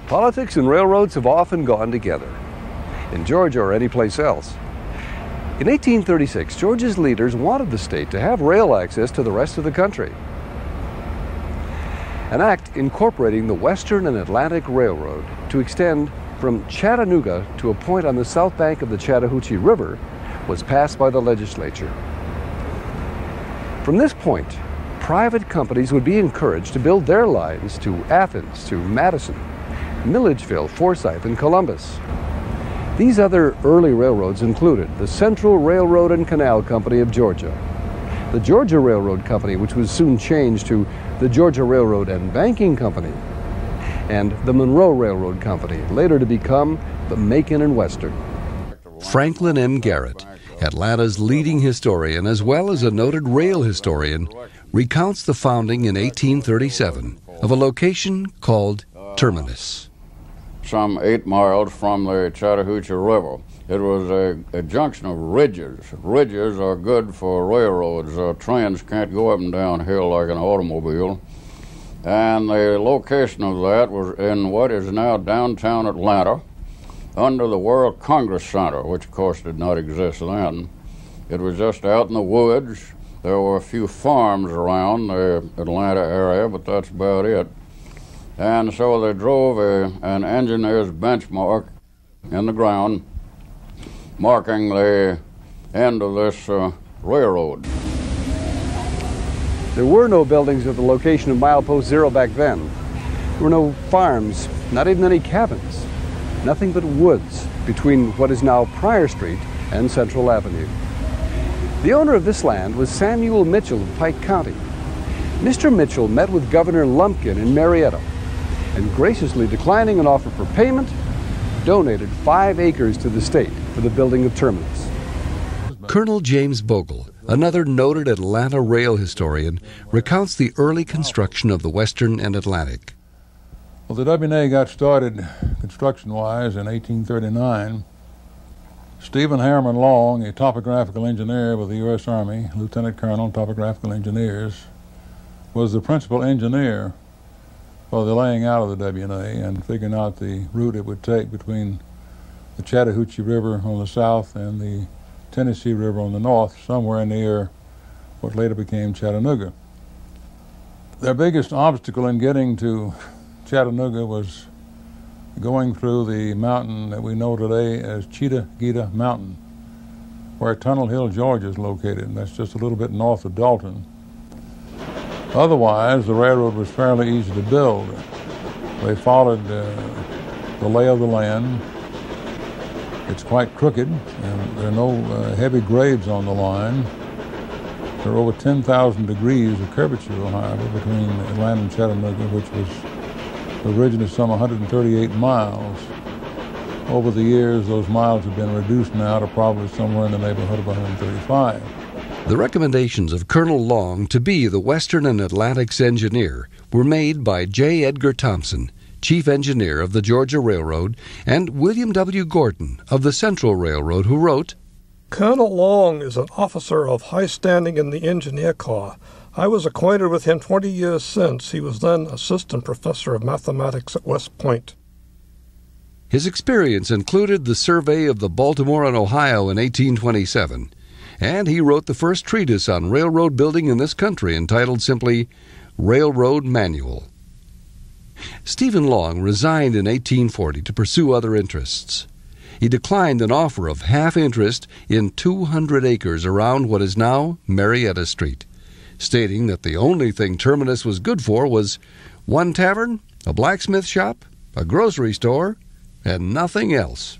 Politics and railroads have often gone together, in Georgia or anyplace else. In 1836, Georgia's leaders wanted the state to have rail access to the rest of the country. An act incorporating the Western and Atlantic Railroad to extend from Chattanooga to a point on the south bank of the Chattahoochee River was passed by the legislature. From this point, private companies would be encouraged to build their lines to Athens, to Madison, Milledgeville, Forsyth, and Columbus. These other early railroads included the Central Railroad and Canal Company of Georgia, the Georgia Railroad Company, which was soon changed to the Georgia Railroad and Banking Company, and the Monroe Railroad Company, later to become the Macon and Western. Franklin M. Garrett, Atlanta's leading historian as well as a noted rail historian, recounts the founding in 1837 of a location called Terminus. Some 8 miles from the Chattahoochee River. It was a junction of ridges. Ridges are good for railroads. Trains can't go up and down hill like an automobile. And the location of that was in what is now downtown Atlanta, under the World Congress Center, which of course did not exist then. It was just out in the woods. There were a few farms around the Atlanta area, but that's about it. And so they drove an engineer's benchmark in the ground, marking the end of this railroad. There were no buildings at the location of Milepost Zero back then. There were no farms, not even any cabins. Nothing but woods between what is now Pryor Street and Central Avenue. The owner of this land was Samuel Mitchell of Pike County. Mr. Mitchell met with Governor Lumpkin in Marietta and, graciously declining an offer for payment, donated 5 acres to the state for the building of Terminus. Colonel James Bogle, another noted Atlanta rail historian, recounts the early construction of the Western and Atlantic. Well, the W&A got started construction-wise in 1839. Stephen Harriman Long, a topographical engineer with the U.S. Army, Lieutenant Colonel, Topographical Engineers, was the principal engineer for the laying out of the W&A and figuring out the route it would take between the Chattahoochee River on the south and the Tennessee River on the north, somewhere near what later became Chattanooga. Their biggest obstacle in getting to Chattanooga was going through the mountain that we know today as Cheetah Mountain, where Tunnel Hill, Georgia is located, and that's just a little bit north of Dalton. Otherwise, the railroad was fairly easy to build. They followed the lay of the land. It's quite crooked, and there are no heavy grades on the line. There are over 10,000 degrees of curvature, however, between Atlanta and Chattanooga, which was originally some 138 miles. Over the years, those miles have been reduced now to probably somewhere in the neighborhood of 135. The recommendations of Colonel Long to be the Western and Atlantic's engineer were made by J. Edgar Thompson, chief engineer of the Georgia Railroad, and William W. Gordon of the Central Railroad, who wrote, Colonel Long is an officer of high standing in the engineer corps. I was acquainted with him 20 years since. He was then assistant professor of mathematics at West Point. His experience included the survey of the Baltimore and Ohio in 1827, and he wrote the first treatise on railroad building in this country entitled simply Railroad Manual. Stephen Long resigned in 1840 to pursue other interests. He declined an offer of half interest in 200 acres around what is now Marietta Street, stating that the only thing Terminus was good for was one tavern, a blacksmith shop, a grocery store, and nothing else.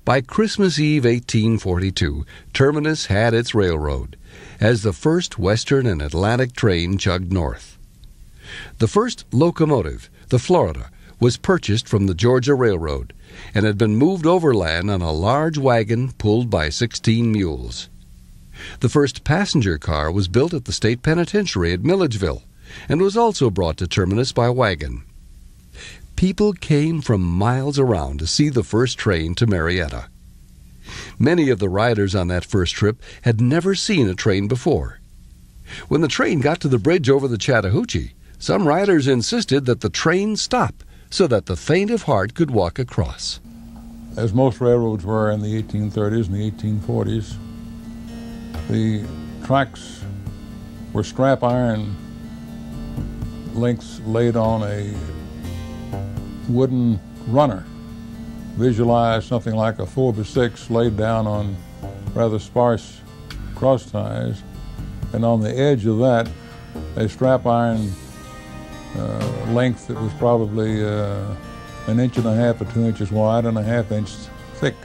By Christmas Eve 1842, Terminus had its railroad, as the first Western and Atlantic train chugged north. The first locomotive, the Florida, was purchased from the Georgia Railroad and had been moved overland on a large wagon pulled by 16 mules. The first passenger car was built at the state penitentiary at Milledgeville and was also brought to Terminus by wagon. People came from miles around to see the first train to Marietta. Many of the riders on that first trip had never seen a train before. When the train got to the bridge over the Chattahoochee, some riders insisted that the train stop so that the faint of heart could walk across. As most railroads were in the 1830s and the 1840s, the tracks were scrap iron links laid on a wooden runner. Visualize something like a 4x6 laid down on rather sparse cross ties, and on the edge of that, a scrap iron length that was probably 1.5 inches or 2 inches wide and 1/2 inch thick.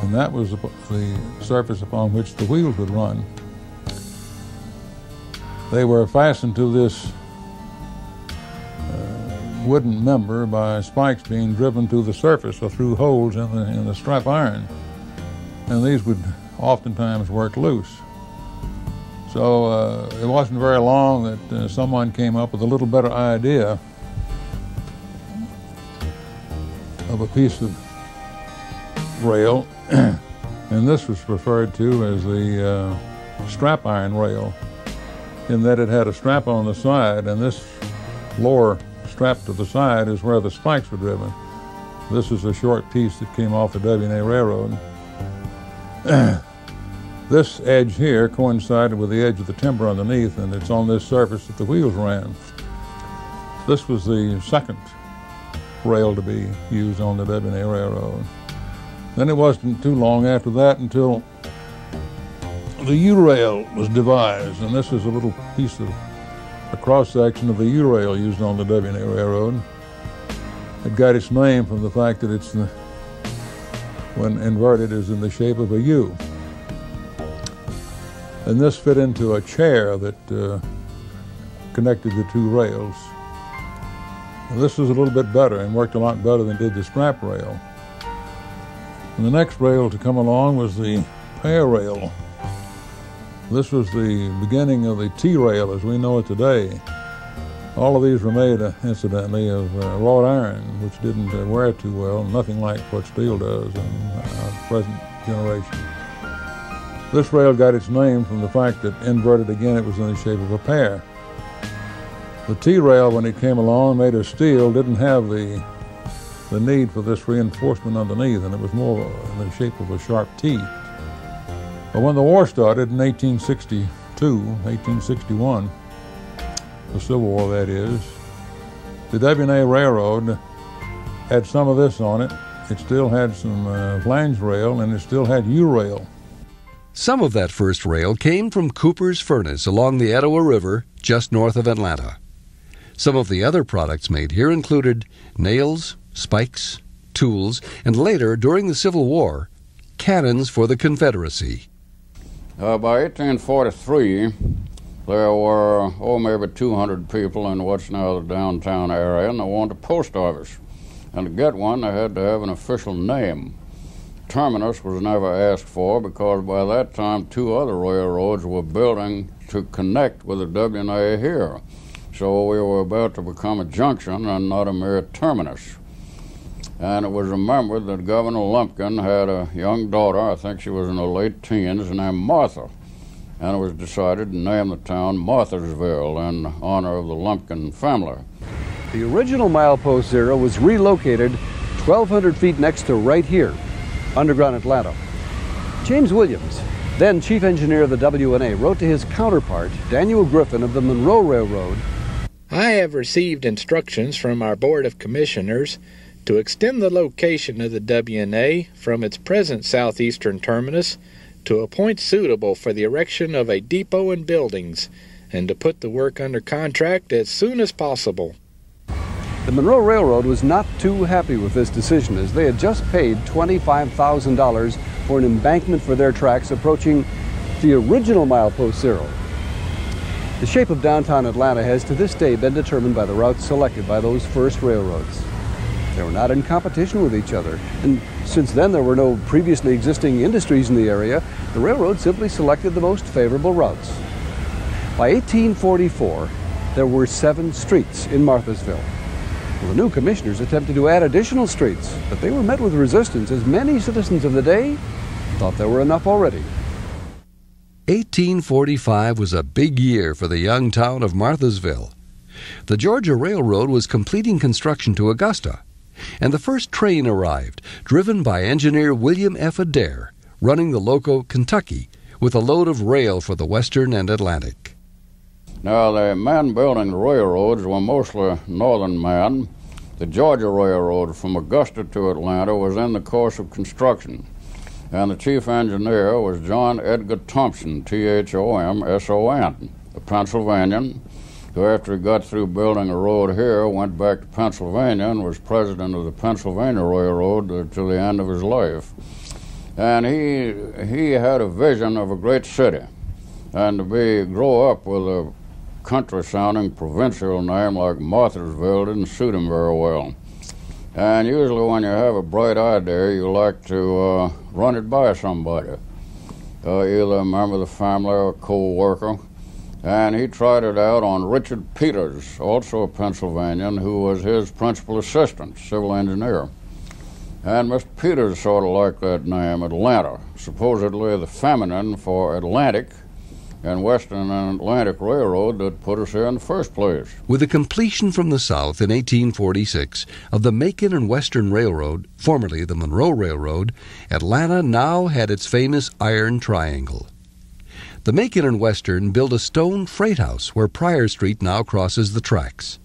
And that was the surface upon which the wheels would run. They were fastened to this wooden member by spikes being driven to the surface or through holes in the strap iron. And these would oftentimes work loose. So it wasn't very long that someone came up with a little better idea of a piece of rail, and this was referred to as the strap iron rail, in that it had a strap on the side, and this lower strap to the side is where the spikes were driven. This is a short piece that came off the W&A Railroad. This edge here coincided with the edge of the timber underneath, and it's on this surface that the wheels ran. This was the second rail to be used on the W&A Railroad. Then it wasn't too long after that until the U-rail was devised, and this is a little piece of a cross-section of the U-rail used on the W&A Railroad. It got its name from the fact that it's, when inverted, is in the shape of a U. And this fit into a chair that connected the two rails. And this was a little bit better and worked a lot better than did the strap rail. And the next rail to come along was the pair rail. This was the beginning of the T-rail as we know it today. All of these were made, incidentally, of wrought iron, which didn't wear too well, nothing like what steel does in our present generation. This rail got its name from the fact that, inverted again, it was in the shape of a pear. The T-rail, when it came along, made of steel, didn't have the need for this reinforcement underneath, and it was more in the shape of a sharp T. But when the war started in 1862, 1861, the Civil War that is, the W&A Railroad had some of this on it. It still had some flange rail, and it still had U-rail. Some of that first rail came from Cooper's Furnace along the Etowah River just north of Atlanta. Some of the other products made here included nails, spikes, tools, and later, during the Civil War, cannons for the Confederacy. By 1843, there were, maybe 200 people in what's now the downtown area, and they wanted a post office. And to get one, they had to have an official name. Terminus was never asked for because by that time 2 other railroads were building to connect with the W&A here. So we were about to become a junction and not a mere terminus. And it was remembered that Governor Lumpkin had a young daughter, I think she was in her late teens, named Martha. And it was decided to name the town Marthasville in honor of the Lumpkin family. The original milepost zero was relocated 1,200 feet next to right here, underground Atlanta. James Williams, then chief engineer of the W&A, wrote to his counterpart, Daniel Griffin of the Monroe Railroad, I have received instructions from our Board of Commissioners to extend the location of the W&A from its present southeastern terminus to a point suitable for the erection of a depot and buildings, and to put the work under contract as soon as possible. The Monroe Railroad was not too happy with this decision, as they had just paid $25,000 for an embankment for their tracks approaching the original milepost zero. The shape of downtown Atlanta has to this day been determined by the routes selected by those first railroads. They were not in competition with each other, and since then there were no previously existing industries in the area, the railroad simply selected the most favorable routes. By 1844, there were 7 streets in Marthasville. Well, the new commissioners attempted to add additional streets, but they were met with resistance, as many citizens of the day thought there were enough already. 1845 was a big year for the young town of Marthasville. The Georgia Railroad was completing construction to Augusta, and the first train arrived, driven by engineer William F. Adair, running the loco Kentucky with a load of rail for the Western and Atlantic. Now, the men building the railroads were mostly northern men. The Georgia Railroad from Augusta to Atlanta was in the course of construction, and the chief engineer was John Edgar Thompson, Thomson, a Pennsylvanian, who after he got through building a road here went back to Pennsylvania and was president of the Pennsylvania Railroad till the end of his life. And he had a vision of a great city, and to grow up with a country-sounding provincial name like Marthasville didn't suit him very well. And usually when you have a bright idea, you like to run it by somebody, either a member of the family or a co-worker. And he tried it out on Richard Peters, also a Pennsylvanian, who was his principal assistant, civil engineer. And Mr. Peters sort of liked that name, Atlanta, supposedly the feminine for Atlantic and Western and Atlantic Railroad that put us here in the first place. With the completion from the south in 1846 of the Macon and Western Railroad, formerly the Monroe Railroad, Atlanta now had its famous Iron Triangle. The Macon and Western built a stone freight house where Pryor Street now crosses the tracks.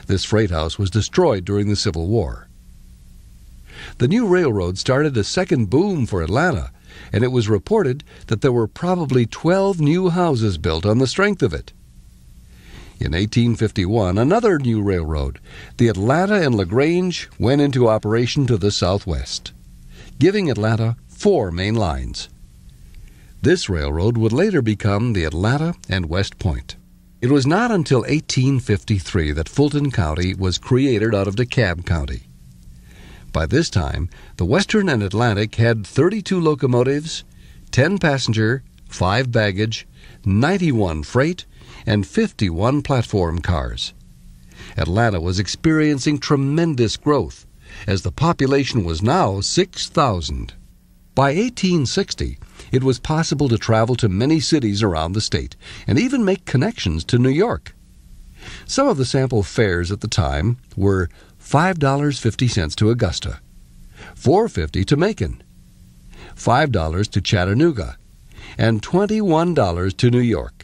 This freight house was destroyed during the Civil War. The new railroad started a second boom for Atlanta, and it was reported that there were probably 12 new houses built on the strength of it. In 1851, another new railroad, the Atlanta and LaGrange, went into operation to the southwest, giving Atlanta 4 main lines. This railroad would later become the Atlanta and West Point. It was not until 1853 that Fulton County was created out of DeKalb County. By this time, the Western and Atlantic had 32 locomotives, 10 passenger, 5 baggage, 91 freight, and 51 platform cars. Atlanta was experiencing tremendous growth, as the population was now 6,000. By 1860, it was possible to travel to many cities around the state and even make connections to New York. Some of the sample fares at the time were $5.50 to Augusta, $4.50 to Macon, $5 to Chattanooga, and $21 to New York.